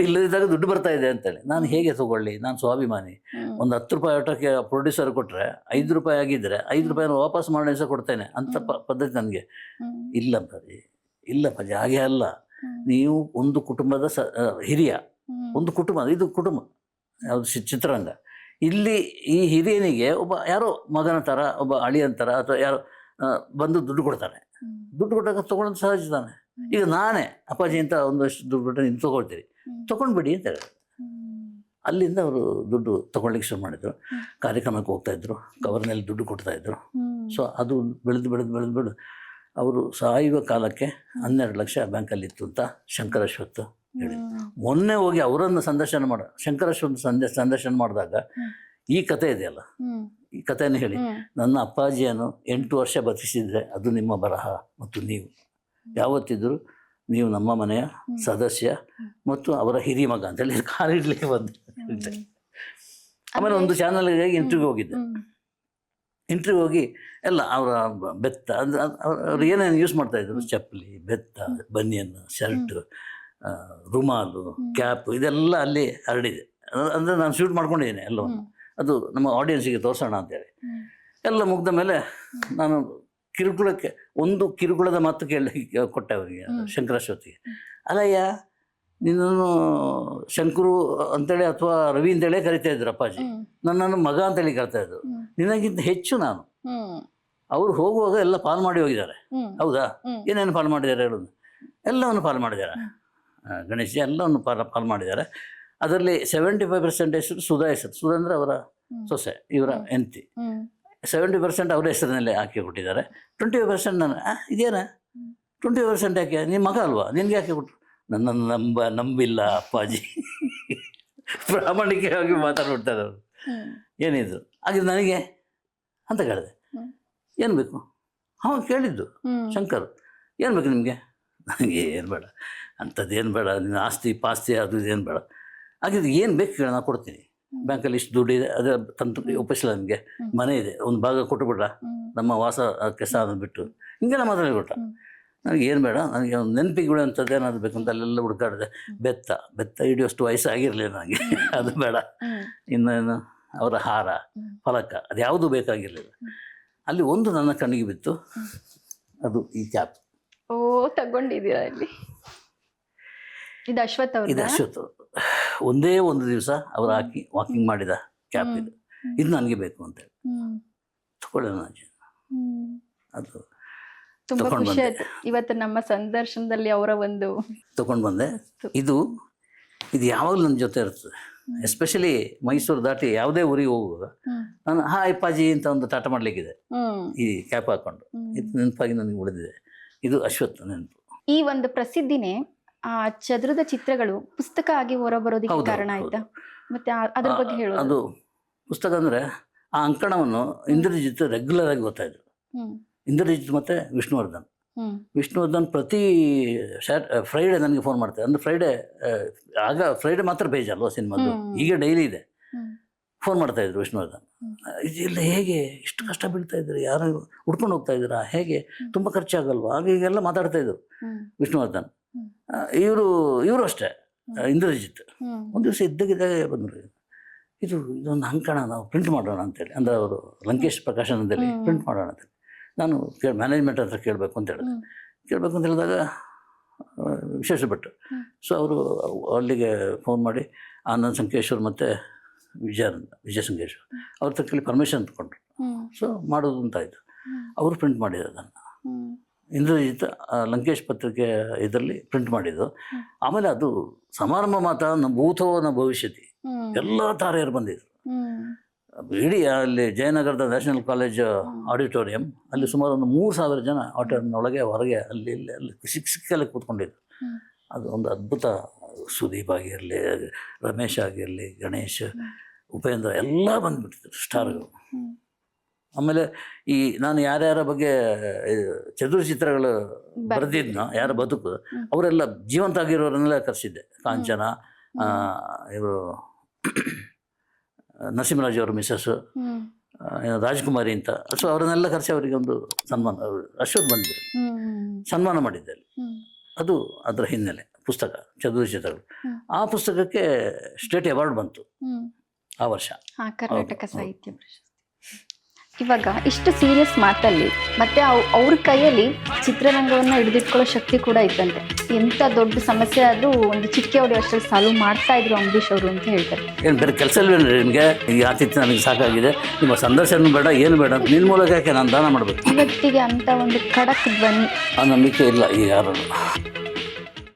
ಇಲ್ಲದಿದ್ದಾಗ ದುಡ್ಡು ಬರ್ತಾ ಇದೆ ಅಂತೇಳಿ. ನಾನು ಹೇಗೆ ತಗೊಳ್ಳಿ, ನಾನು ಸ್ವಾಭಿಮಾನಿ. ಒಂದು 10 ರೂಪಾಯಿ ಆಟೋಕ್ಕೆ ಪ್ರೊಡ್ಯೂಸರ್ ಕೊಟ್ಟರೆ 5 ರೂಪಾಯಿ ಆಗಿದ್ದರೆ 5 ರೂಪಾಯಿನ ವಾಪಸ್ ಮಾಡಿ ಸಹ ಕೊಡ್ತೇನೆ ಅಂತ ಪದ್ಧತಿ ನನಗೆ. ಇಲ್ಲ ಪಜೆ ಹಾಗೆ ಅಲ್ಲ. ನೀವು ಒಂದು ಕುಟುಂಬದ ಹಿರಿಯ, ಒಂದು ಕುಟುಂಬ, ಇದು ಕುಟುಂಬ ಯಾವುದು ಚಿತ್ರರಂಗ. ಇಲ್ಲಿ ಈ ಹಿರಿಯನಿಗೆ ಒಬ್ಬ ಯಾರೋ ಮಗನ ಥರ, ಒಬ್ಬ ಅಳಿಯನ ಥರ ಅಥವಾ ಯಾರೋ ಬಂದು ದುಡ್ಡು ಕೊಡ್ತಾನೆ. ದುಡ್ಡು ಕೊಟ್ಟಾಗ ತೊಗೊಳೋದು ಸಹಜ ತಾನೆ. ಈಗ ನಾನೇ ಅಪ್ಪಾಜಿ ಅಂತ ಒಂದಷ್ಟು ದುಡ್ಡು ಕೊಟ್ಟರೆ ನೀವು ತೊಗೊಳ್ತೀರಿ, ತೊಗೊಂಡ್ಬಿಡಿ ಅಂತ ಹೇಳಿದ್ರು. ಅಲ್ಲಿಂದ ಅವರು ದುಡ್ಡು ತೊಗೊಳ್ಲಿಕ್ಕೆ ಶುರು ಮಾಡಿದರು. ಕಾರ್ಯಕ್ರಮಕ್ಕೆ ಹೋಗ್ತಾಯಿದ್ರು, ಕವರ್ನಲ್ಲಿ ದುಡ್ಡು ಕೊಡ್ತಾಯಿದ್ರು. ಸೊ ಅದು ಬೆಳೆದು ಅವರು ಸಾಯುವ ಕಾಲಕ್ಕೆ 12 ಲಕ್ಷ ಬ್ಯಾಂಕಲ್ಲಿತ್ತು ಅಂತ ಶಂಕರ್ ಅಶ್ವತ್ ಹೇಳಿ. ಮೊನ್ನೆ ಹೋಗಿ ಅವರನ್ನು ಸಂದರ್ಶನ ಶಂಕರಶ್ವರನ ಸಂದರ್ಶನ ಮಾಡಿದಾಗ ಈ ಕತೆ ಇದೆಯಲ್ಲ, ಈ ಕಥೆಯನ್ನು ಹೇಳಿ, ನನ್ನ ಅಪ್ಪಾಜಿಯನ್ನು 8 ವರ್ಷ ಬದುಕಿಸಿದ್ರೆ ಅದು ನಿಮ್ಮ ಬರಹ, ಮತ್ತು ನೀವು ಯಾವತ್ತಿದ್ರು ನೀವು ನಮ್ಮ ಮನೆಯ ಸದಸ್ಯ ಮತ್ತು ಅವರ ಹಿರಿಯ ಮಗ ಅಂತೇಳಿ ಕಾರಿಡ್ಲಿಕ್ಕೆ ಬಂದು. ಆಮೇಲೆ ಒಂದು ಚಾನಲ್ಗೆ ಇಂಟರ್ವ್ಯೂ ಹೋಗಿದ್ದೆ. ಇಂಟರ್ವ್ಯೂ ಹೋಗಿ ಎಲ್ಲ ಅವರ ಬೆತ್ತ ಅಂದರೆ ಅವ್ರು ಏನೇನು ಯೂಸ್ ಮಾಡ್ತಾಯಿದ್ರು, ಚಪ್ಪಲಿ, ಬೆತ್ತ, ಬನಿಯನ್ನು, ಶರ್ಟು, ರುಮಾಲು, ಕ್ಯಾಪ್, ಇದೆಲ್ಲ ಅಲ್ಲಿ ಹರಡಿದೆ. ಅಂದರೆ ನಾನು ಶೂಟ್ ಮಾಡ್ಕೊಂಡಿದ್ದೀನಿ ಎಲ್ಲವನ್ನು. ಅದು ನಮ್ಮ ಆಡಿಯನ್ಸಿಗೆ ತೋರಿಸೋಣ ಅಂತೇಳಿ ಎಲ್ಲ ಮುಗ್ದ ಮೇಲೆ ನಾನು ಒಂದು ಕಿರುಕುಳದ ಮಾತು ಕೊಟ್ಟೆ ಅವರಿಗೆ, ಶಂಕರಶ್ವತಿಗೆ. ಅಲ್ಲಯ್ಯ, ನಿನ್ನನ್ನು ಶಂಕರು ಅಂತೇಳಿ ಅಥವಾ ರವಿ ಅಂತೇಳಿ ಕರಿತಾ ಇದ್ರು ಅಪ್ಪಾಜಿ, ನನ್ನನ್ನು ಮಗ ಅಂತೇಳಿ ಕರಿತಾ ಇದ್ರು. ನಿನಗಿಂತ ಹೆಚ್ಚು ನಾನು. ಅವ್ರು ಹೋಗುವಾಗ ಎಲ್ಲ ಪಾಲು ಮಾಡಿ ಹೋಗಿದ್ದಾರೆ. ಹೌದಾ? ಏನೇನು ಪಾಲು ಮಾಡಿದ್ದಾರೆ ಹೇಳೋದು? ಎಲ್ಲವನ್ನು ಪಾಲು ಮಾಡಿದ್ದಾರೆ. ಗಣೇಶ್ ಎಲ್ಲವನ್ನು ಪಾಲು ಮಾಡಿದ್ದಾರೆ. ಅದರಲ್ಲಿ 75% ಹೆಸರು ಸುಧಾ ಹೆಸರು. ಸುಧಾ ಅಂದರೆ ಅವರ ಸೊಸೆ, ಇವರ ಹೆಂಡತಿ. 70% ಅವರ ಹೆಸರಿನಲ್ಲೇ ಹಾಕಿ ಕೊಟ್ಟಿದ್ದಾರೆ. 20% ನಾನು ಇದೇನ 20% ಯಾಕೆ? ನಿಮ್ಮ ಮಗ ಅಲ್ವಾ, ನಿನಗೆ ಯಾಕೆ ಕೊಟ್ಟರು? ನನ್ನನ್ನು ನಂಬಿಲ್ಲ ಅಪ್ಪಾಜಿ. ಪ್ರಾಮಾಣಿಕವಾಗಿ ಮಾತಾಡ್ಬಿಡ್ತಾರೆ ಅವರು. ಏನಿದ್ರು ಹಾಗೆ ನನಗೆ ಅಂತ ಕೇಳಿದೆ, ಏನು ಬೇಕು? ಕೇಳಿದ್ದು ಶಂಕರ್, ಏನು ಬೇಕು ನಿಮಗೆ? ನನಗೆ ಏನು ಬೇಡ, ಅಂಥದ್ದು ಏನು ಬೇಡ, ನಿನ್ನ ಆಸ್ತಿ ಪಾಸ್ತಿ ಅದು ಏನು ಬೇಡ. ಹಾಗಿದ್ರೆ ಏನು ಬೇಕು ಕೇಳಿ, ನಾನು ಕೊಡ್ತೀನಿ. ಬ್ಯಾಂಕಲ್ಲಿ ಇಷ್ಟು ದುಡ್ಡಿದೆ, ಅದೇ ತಂತು ಒಪ್ಪಿಸಲ್ಲ ನಿಮಗೆ. ಮನೆ ಇದೆ, ಒಂದು ಭಾಗ ಕೊಟ್ಟುಬಿಟ್ರ, ನಮ್ಮ ವಾಸ ಕೆಲಸ ಅದನ್ನು ಬಿಟ್ಟು ಹಿಂಗೆಲ್ಲ ಮಾತಾಡಿಬಿಟ್ಟ. ನನಗೆ ಏನು ಬೇಡ, ನನಗೆ ಒಂದು ನೆನಪಿಗೆ ಬಿಡುವಂಥದ್ದು ಏನಾದ್ರು ಬೇಕು ಅಂತ ಅಲ್ಲೆಲ್ಲ ಹುಡುಕಾಡಿದೆ. ಬೆತ್ತ ಹಿಡಿಯೋಷ್ಟು ವಯಸ್ಸಾಗಿರಲಿಲ್ಲ ನನಗೆ, ಅದು ಬೇಡ. ಇನ್ನೇನು ಅವರ ಹಾರ, ಫಲಕ, ಅದು ಯಾವುದೂ ಬೇಕಾಗಿರಲಿಲ್ಲ. ಅಲ್ಲಿ ಒಂದು ನನ್ನ ಕಣ್ಣಿಗೆ ಬಿತ್ತು, ಅದು ಈ ಕ್ಯಾಪ್. ತಗೊಂಡಿದ್ದೀರಾ ಇಲ್ಲಿ? ಇದು ಅಶ್ವಥ್ ಅವರು? ಇದು ಅಶ್ವಥ್. ಒಂದೇ ಒಂದು ದಿವಸ ಅವರು ಹಾಕಿ ವಾಕಿಂಗ್ ಮಾಡಿದ ಕ್ಯಾಪ್ ಇದು. ಇದು ನನಗೆ ಬೇಕು ಅಂತೇಳಿ ತಗೊಳ್ಳೋಣ. ಅದು ತುಂಬಾ ಖುಷಿ ಆಯ್ತು ಇವತ್ತು ನಮ್ಮ ಸಂದರ್ಶನದಲ್ಲಿ ಅವರ ಒಂದು ತಗೊಂಡು ಬಂದೆ. ಇದು ಯಾವಾಗಲೂ ನನ್ನ ಜೊತೆ ಇರ್ತದೆ. ಎಸ್ಪೆಷಲಿ ಮೈಸೂರು ದಾಟಿ ಯಾವುದೇ ಊರಿಗೆ ಹೋಗುವಾಗ ನಾನು ಹಾಯ್ ಅಪ್ಪಾಜಿ ಅಂತ ಒಂದು ಟಾಟ ಮಾಡ್ಲಿಕ್ಕಿದೆ, ಈ ಕ್ಯಾಪ್ ಹಾಕೊಂಡು. ಇದು ನೆನಪಾಗಿ ನನಗೆ ಉಳಿದಿದೆ. ಇದು ಅಶ್ವಥ್ ನೆನಪು. ಈ ಒಂದು ಪ್ರಸಿದ್ಧಿನೇ ಆ ಚದುರದ ಚಿತ್ರಗಳು ಪುಸ್ತಕ ಆಗಿ ಹೊರಬರೋದಕ್ಕೆ ಕಾರಣ ಆಯ್ತಾ? ಮತ್ತೆ ಅದ್ರ ಬಗ್ಗೆ ಹೇಳೋದು. ಅದು ಪುಸ್ತಕ ಅಂದರೆ ಆ ಅಂಕಣವನ್ನು ಇಂದ್ರಜಿತ್ ರೆಗ್ಯುಲರ್ ಆಗಿ ಓದ್ತಾ ಇದ್ರು. ಇಂದ್ರಜಿತ್ ಮತ್ತು ವಿಷ್ಣುವರ್ಧನ್ ಪ್ರತಿ ಫ್ರೈಡೆ ನನಗೆ ಫೋನ್ ಮಾಡ್ತಾರೆ. ಅಂದರೆ ಫ್ರೈಡೆ ಮಾತ್ರ ಪೇಜ್ ಅಲ್ವಾ ಸಿನಿಮಾದು, ಈಗ ಡೈಲಿ ಇದೆ. ಫೋನ್ ಮಾಡ್ತಾಯಿದ್ರು ವಿಷ್ಣುವರ್ಧನ್. ಇದೆಲ್ಲ ಹೇಗೆ ಇಷ್ಟು ಕಷ್ಟ ಬೀಳ್ತಾ ಇದ್ರು, ಯಾರು ಹುಡ್ಕೊಂಡು ಹೋಗ್ತಾ ಇದ್ದೀರಾ, ಹೇಗೆ ತುಂಬ ಖರ್ಚಾಗಲ್ವಾ, ಹಾಗೆ ಹೀಗೆಲ್ಲ ಮಾತಾಡ್ತಾಯಿದ್ರು ವಿಷ್ಣುವರ್ಧನ್. ಇವರು ಅಷ್ಟೇ, ಇಂದ್ರಜಿತ್ ಒಂದು ದಿವಸ ಇದ್ದಾಗೆ ಬಂದರು. ಇದೊಂದು ಅಂಕಣ ನಾವು ಪ್ರಿಂಟ್ ಮಾಡೋಣ ಅಂತೇಳಿ, ಅಂದರೆ ಅವರು ಲಂಕೇಶ್ ಪ್ರಕಾಶನದಲ್ಲಿ ಪ್ರಿಂಟ್ ಮಾಡೋಣ ಅಂತೇಳಿ. ನಾನು ಮ್ಯಾನೇಜ್ಮೆಂಟ್ ಹತ್ರ ಕೇಳಬೇಕು ಅಂತ ಹೇಳಿದಾಗ ವಿಶೇಷ ಭಟ್. ಸೊ ಅವರು ಅಲ್ಲಿಗೆ ಫೋನ್ ಮಾಡಿ ಆನಂದ್ ಸಂಕೇಶ್ವರ್ ಮತ್ತು ವಿಜಯ ಸಂಕೇಶ್ವರ್ ಅವ್ರ ತಕ್ಕಲ್ಲಿ ಪರ್ಮಿಷನ್ ತಗೊಂಡ್ರು. ಸೊ ಮಾಡೋದು ಅಂತಾಯಿತು. ಅವರು ಪ್ರಿಂಟ್ ಮಾಡಿದ್ರು ಅದನ್ನು. ಇಂದ್ರಜಿತ್ ಲಂಕೇಶ್ ಪತ್ರಿಕೆ ಇದರಲ್ಲಿ ಪ್ರಿಂಟ್ ಮಾಡಿದ್ದು. ಆಮೇಲೆ ಅದು ಸಮಾರಂಭ ಮಾತ್ರ ನಮ್ಮ ಭೂತೋ ನ ಭವಿಷ್ಯತಿ, ಎಲ್ಲ ತಾರೆಯರು ಬಂದಿದ್ರು. ಇಡೀ ಅಲ್ಲಿ ಜಯನಗರದ ನ್ಯಾಷನಲ್ ಕಾಲೇಜ್ ಆಡಿಟೋರಿಯಂ, ಅಲ್ಲಿ ಸುಮಾರು ಒಂದು 3000 ಜನ ಆಡಿಟೋರಿಯಂನೊಳಗೆ ಹೊರಗೆ ಅಲ್ಲಿ ಸಿಕ್ಕಲ್ಲಿ ಕೂತ್ಕೊಂಡಿದ್ರು. ಅದು ಒಂದು ಅದ್ಭುತ. ಸುದೀಪ್ ಆಗಿರಲಿ, ರಮೇಶ್ ಆಗಿರಲಿ, ಗಣೇಶ್, ಉಪೇಂದ್ರ ಎಲ್ಲ ಬಂದುಬಿಟ್ಟಿದ್ರು ಸ್ಟಾರ್ಗಳು. ಆಮೇಲೆ ನಾನು ಯಾರ್ಯಾರ ಬಗ್ಗೆ ಚದುರು ಚಿತ್ರಗಳು ಬರೆದಿದ್ನೋ, ಯಾರ ಬದುಕು, ಅವರೆಲ್ಲ ಜೀವಂತ ಆಗಿರೋರನ್ನೆಲ್ಲ ಕರೆಸಿದ್ದೆ. ಕಾಂಚನ, ಇವರು ನರಸಿಂಹರಾಜ್ ಅವರ ಮಿಸಸ್ಸು, ರಾಜ್ಕುಮಾರಿ ಅಂತ. ಸೊ ಅವರನ್ನೆಲ್ಲ ಕರೆಸಿ ಅವರಿಗೆ ಒಂದು ಸನ್ಮಾನ, ಅಶ್ವಥ್ ಬಂದಿದ್ರು, ಸನ್ಮಾನ ಮಾಡಿದ್ದೆ ಅಲ್ಲಿ. ಅದು ಅದರ ಹಿನ್ನೆಲೆ ಪುಸ್ತಕ ಚದುರು ಚಿತ್ರಗಳು. ಆ ಪುಸ್ತಕಕ್ಕೆ ಸ್ಟೇಟ್ ಅವಾರ್ಡ್ ಬಂತು ಆ ವರ್ಷ, ಕರ್ನಾಟಕ ಸಾಹಿತ್ಯ ಪ್ರಶಸ್ತಿ. ಇವಾಗ ಇಷ್ಟು ಸೀರಿಯಸ್ ಮಾತಲ್ಲಿ ಮತ್ತೆ ಅವ್ರ ಕೈಯಲ್ಲಿ ಚಿತ್ರರಂಗವನ್ನು ಹಿಡಿದಿಟ್ಕೊಳ್ಳೋ ಶಕ್ತಿ ಕೂಡ ಇತ್ತಂತೆ. ಎಂಥ ದೊಡ್ಡ ಸಮಸ್ಯೆ ಆದರೂ ಒಂದು ಚಿಟಿಕೆ ಹೊಡೆಯುವಷ್ಟರಲ್ಲಿ ಸಾಲ್ವ್ ಮಾಡ್ತಾ ಇದ್ರು ಅಂಬರೀಷ್ ಅವರು ಅಂತ ಹೇಳ್ತಾರೆ. ಏನು ಬೇರೆ ಕೆಲಸ ಇಲ್ವೇನ್ರಿ ನಿಮಗೆ? ಈ ಆತಿಥ್ಯ ನನಗೆ ಸಾಕಾಗಿದೆ, ನಿಮ್ಮ ಸಂದರ್ಶನ ಬೇಡ, ಏನು ಬೇಡ, ನಿನ್ನ ಮೂಲಕ ಯಾಕೆ ನಾನು ದಾನ ಮಾಡಬೇಕು? ಇವತ್ತಿಗೆ ಅಂತ ಒಂದು ಖಡಕ್ ಧ್ವನಿ ಆ ನಂಬಿಕೆ ಇಲ್ಲ ಈ ಯಾರು.